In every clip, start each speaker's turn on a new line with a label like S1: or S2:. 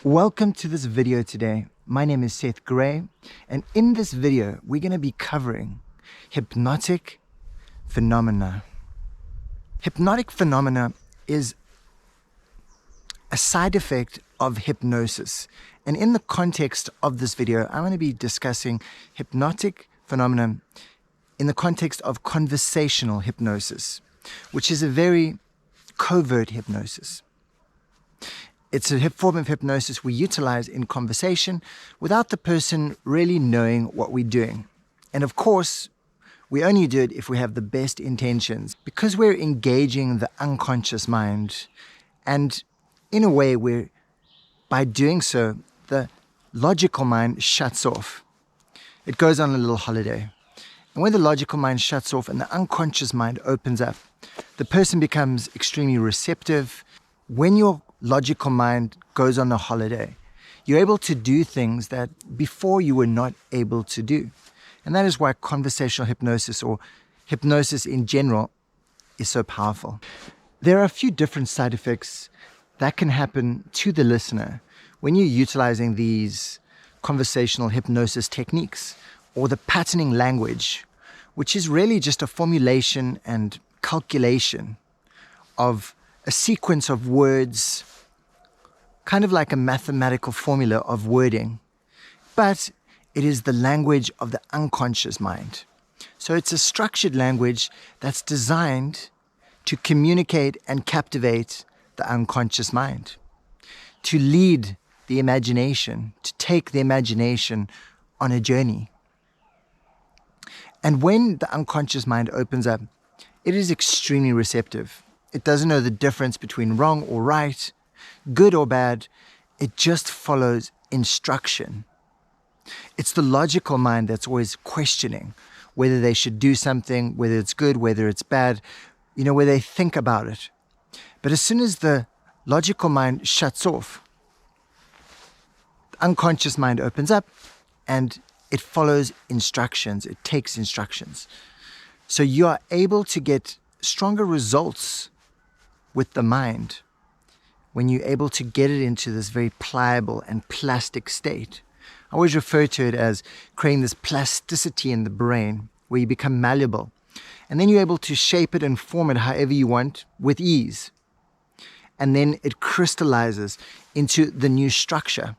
S1: Welcome to this video today. My name is Seth Gray, and in this video we're going to be covering hypnotic phenomena. Hypnotic phenomena is a side effect of hypnosis, and in the context of this video I'm going to be discussing hypnotic phenomena in the context of conversational hypnosis, which is a very covert hypnosis. It's a form of hypnosis we utilize in conversation without the person really knowing what we're doing. And of course, we only do it if we have the best intentions, because we're engaging the unconscious mind. And in a way, by doing so, the logical mind shuts off. It goes on a little holiday. And when the logical mind shuts off and the unconscious mind opens up, the person becomes extremely receptive. When your logical mind goes on a holiday, you're able to do things that before you were not able to do. And that is why conversational hypnosis, or hypnosis in general, is so powerful. There are a few different side effects that can happen to the listener when you're utilizing these conversational hypnosis techniques, or the patterning language, which is really just a formulation and calculation of a sequence of words, kind of like a mathematical formula of wording, but it is the language of the unconscious mind. So it's a structured language that's designed to communicate and captivate the unconscious mind, to lead the imagination, to take the imagination on a journey. And when the unconscious mind opens up, it is extremely receptive. It doesn't know the difference between wrong or right, good or bad. It just follows instruction. It's the logical mind that's always questioning whether they should do something, whether it's good, whether it's bad, where they think about it. But as soon as the logical mind shuts off, the unconscious mind opens up and it follows instructions. It takes instructions. So you are able to get stronger results with the mind when you're able to get it into this very pliable and plastic state. I always refer to it as creating this plasticity in the brain where you become malleable, and then you're able to shape it and form it however you want with ease, and then it crystallizes into the new structure.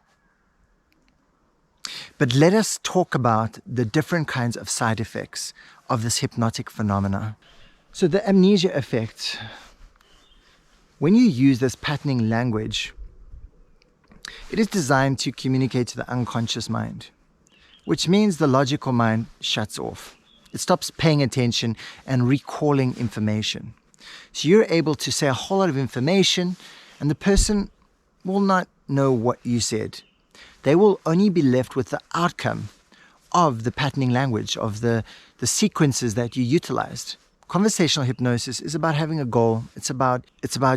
S1: But let us talk about the different kinds of side effects of this hypnotic phenomena. So the amnesia effect, when you use this patterning language, it is designed to communicate to the unconscious mind, which means the logical mind shuts off. It stops paying attention and recalling information. So you're able to say a whole lot of information and the person will not know what you said. They will only be left with the outcome of the patterning language, of the sequences that you utilized. Conversational hypnosis is about having a goal. It's about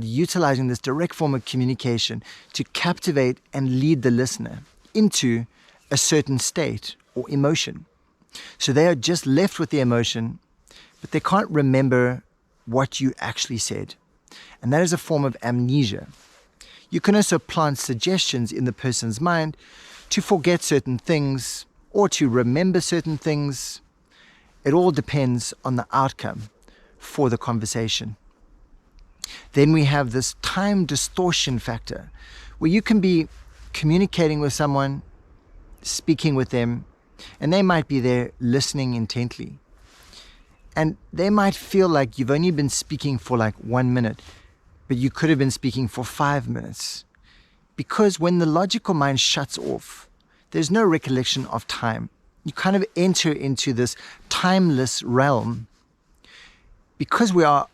S1: utilizing this direct form of communication to captivate and lead the listener into a certain state or emotion. So they are just left with the emotion, but they can't remember what you actually said. And that is a form of amnesia. You can also plant suggestions in the person's mind to forget certain things or to remember certain things. It all depends on the outcome for the conversation. Then we have this time distortion factor, where you can be communicating with someone, speaking with them, and they might be there listening intently. And they might feel like you've only been speaking for like 1 minute, but you could have been speaking for 5 minutes. Because when the logical mind shuts off, there's no recollection of time. You kind of enter into this timeless realm. Because we are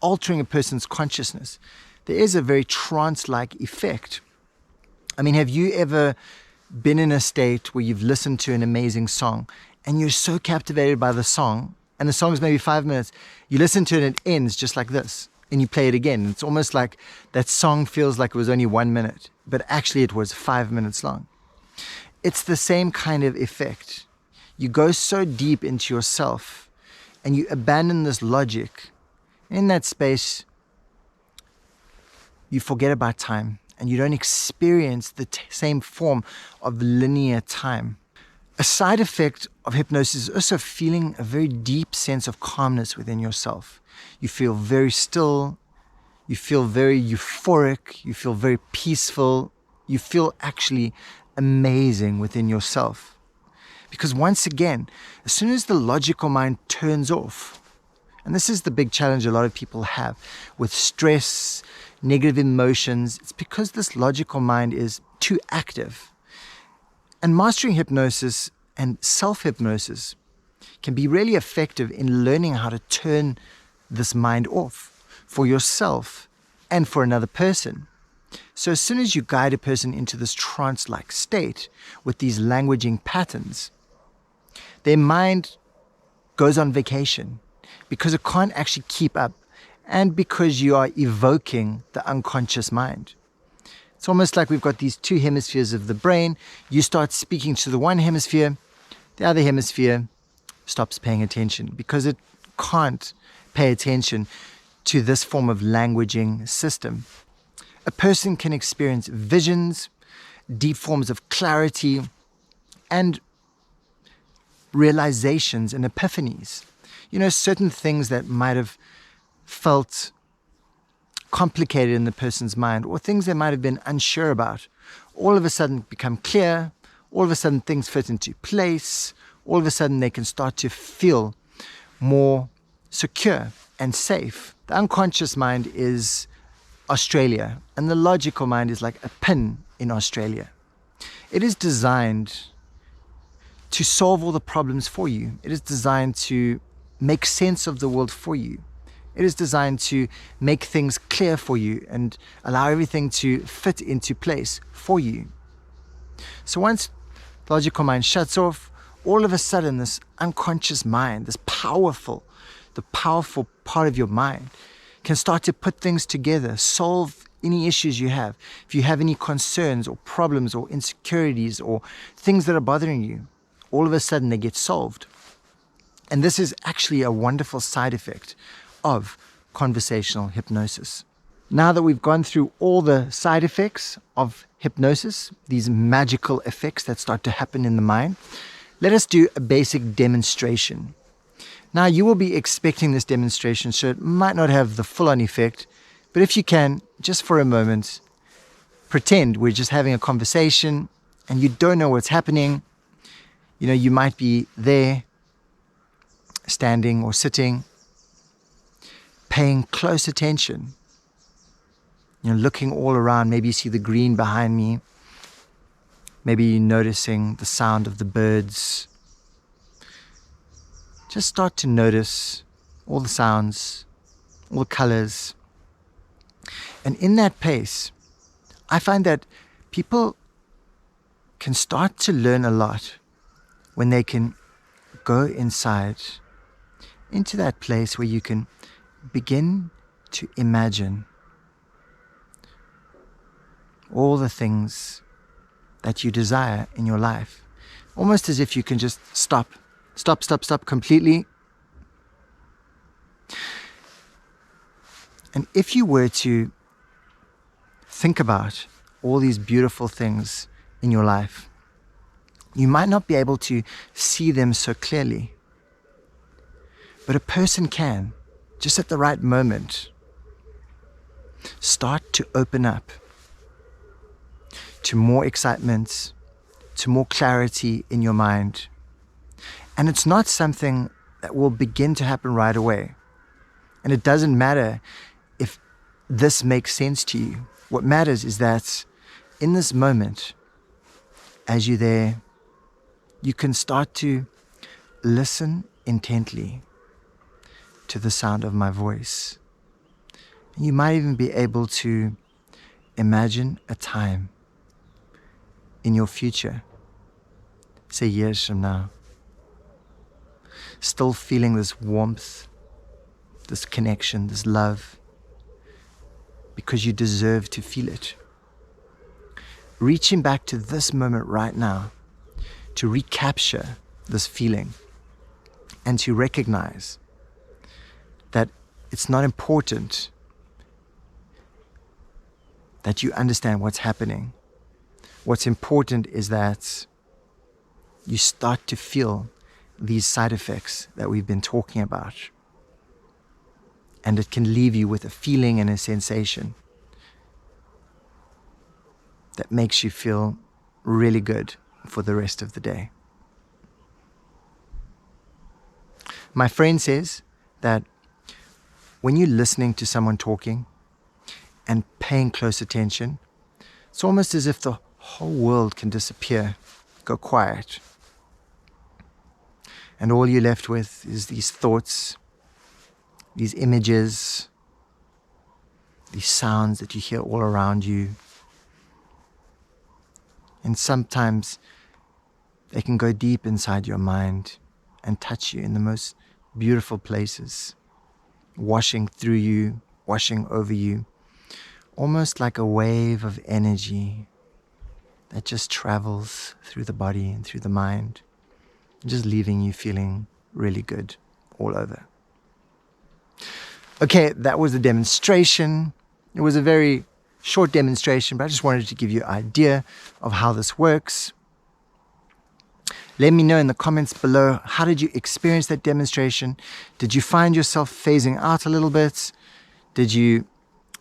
S1: altering a person's consciousness, there is a very trance-like effect. I mean, have you ever been in a state where you've listened to an amazing song and you're so captivated by the song, and the song is maybe 5 minutes, you listen to it and it ends just like this, and you play it again. It's almost like that song feels like it was only 1 minute, but actually it was 5 minutes long. It's the same kind of effect. You go so deep into yourself and you abandon this logic. In that space, you forget about time and you don't experience the same form of linear time. A side effect of hypnosis is also feeling a very deep sense of calmness within yourself. You feel very still, you feel very euphoric, you feel very peaceful, you feel actually amazing within yourself. Because once again, as soon as the logical mind turns off, and this is the big challenge a lot of people have with stress, negative emotions, it's because this logical mind is too active. And mastering hypnosis and self-hypnosis can be really effective in learning how to turn this mind off for yourself and for another person. So as soon as you guide a person into this trance-like state with these languaging patterns, their mind goes on vacation because it can't actually keep up, and because you are evoking the unconscious mind. It's almost like we've got these two hemispheres of the brain. You start speaking to the one hemisphere, the other hemisphere stops paying attention because it can't pay attention to this form of languaging system. A person can experience visions, deep forms of clarity, and realizations and epiphanies. Certain things that might have felt complicated in the person's mind, or things they might have been unsure about, all of a sudden become clear. All of a sudden things fit into place. All of a sudden they can start to feel more secure and safe. The unconscious mind is Australia, and the logical mind is like a pin in Australia. It is designed to solve all the problems for you. It is designed to make sense of the world for you. It is designed to make things clear for you and allow everything to fit into place for you. So once the logical mind shuts off, all of a sudden this unconscious mind, the powerful part of your mind, can start to put things together, solve any issues you have. If you have any concerns or problems or insecurities or things that are bothering you, all of a sudden they get solved. And this is actually a wonderful side effect of conversational hypnosis. Now that we've gone through all the side effects of hypnosis, these magical effects that start to happen in the mind, let us do a basic demonstration. Now you will be expecting this demonstration, so it might not have the full-on effect, but if you can, just for a moment, pretend we're just having a conversation and you don't know what's happening. You might be there, standing or sitting, paying close attention, looking all around. Maybe you see the green behind me. Maybe you're noticing the sound of the birds. Just start to notice all the sounds, all the colors. And in that pace, I find that people can start to learn a lot when they can go inside into that place where you can begin to imagine all the things that you desire in your life. Almost as if you can just stop completely. And if you were to think about all these beautiful things in your life, you might not be able to see them so clearly. But a person can, just at the right moment, start to open up to more excitement, to more clarity in your mind. And it's not something that will begin to happen right away. And it doesn't matter if this makes sense to you. What matters is that in this moment, as you're there, you can start to listen intently to the sound of my voice. You might even be able to imagine a time in your future, say years from now, still feeling this warmth, this connection, this love, because you deserve to feel it. Reaching back to this moment right now to recapture this feeling and to recognize that it's not important that you understand what's happening. What's important is that you start to feel these side effects that we've been talking about. And it can leave you with a feeling and a sensation that makes you feel really good for the rest of the day. My friend says that when you're listening to someone talking and paying close attention, it's almost as if the whole world can disappear, go quiet. And all you're left with is these thoughts, these images, these sounds that you hear all around you. And sometimes they can go deep inside your mind and touch you in the most beautiful places, washing through you, washing over you, almost like a wave of energy that just travels through the body and through the mind, just leaving you feeling really good all over. Okay, that was a demonstration. It was a very short demonstration, but I just wanted to give you an idea of how this works. Let me know in the comments below, how did you experience that demonstration? Did you find yourself phasing out a little bit? Did you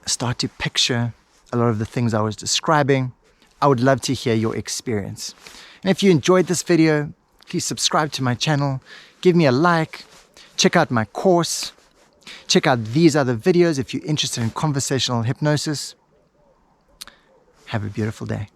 S1: start to picture a lot of the things I was describing? I would love to hear your experience. And if you enjoyed this video, please subscribe to my channel, give me a like, check out my course, check out these other videos if you're interested in conversational hypnosis. Have a beautiful day.